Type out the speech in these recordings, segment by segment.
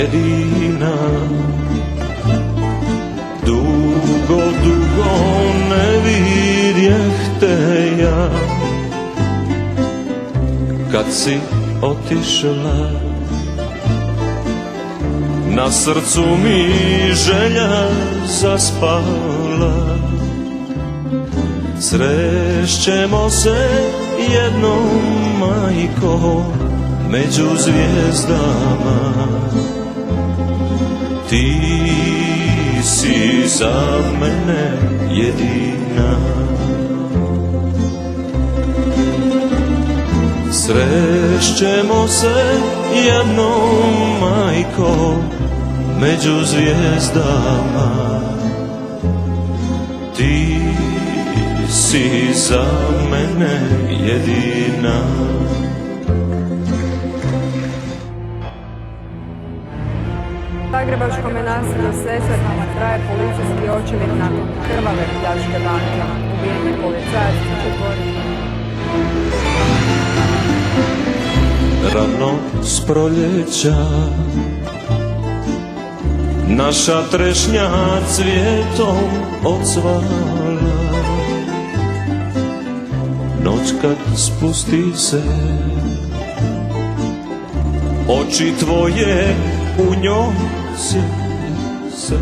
jedina. Dugo, dugo ne vidjeh te ja, kad si otišla. Na srcu mi želja zaspala. Srećemo se jednom, majko, među zvijezdama. Ti si za mene jedina. Srećemo se jednom, majko, među zvijezdama. Ti si za mene jedina. Zagrebačkom je naselju Sesvetama traje policijski očevid nakon krvave pljačke banke. Ubijen je policajac i četvorka. Rano s proljeća naša trešnja cvijetom odsvala. Noć kad spusti se, oči tvoje u njoj sjede se.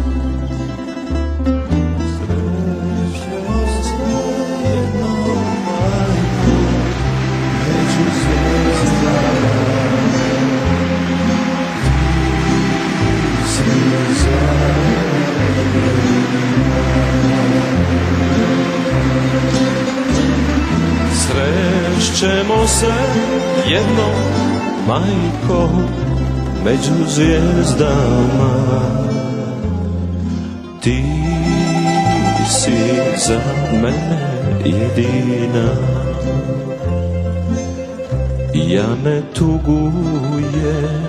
Srećemo se jednom, majko, među zvijezdama. Ti si za mene jedina. Ja ne tugujem,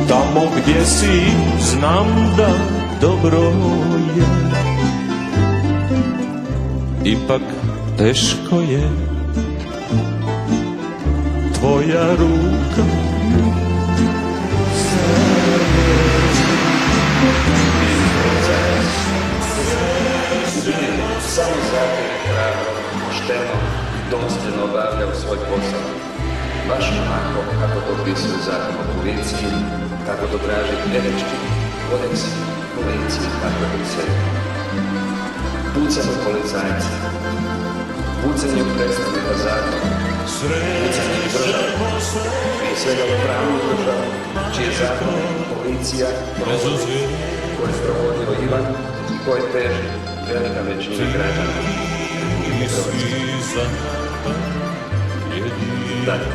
tamo gdje si znam da dobro je. Ipak teško je tvoja ruka. Samo zato je hrabro, pošteno i dostojno obavljao svoj posao. Baš onako kako to opisuje zakon o policiji, kako to traži etički kodeks policije, tako i sebi. Pucanje policajca, pucanje u predstavnika zakona, pucanje u državu, prije svega u pravnu državu, čije zakone policija provodi, koje je sprovodio Ivan i koje teži velika većina građana Hrvatske. Dakle,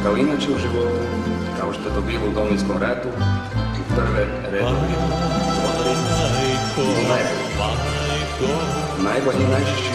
kao inače u životu, kao što je to bilo u Domovinskom ratu, u prve redove najbolji i najčešći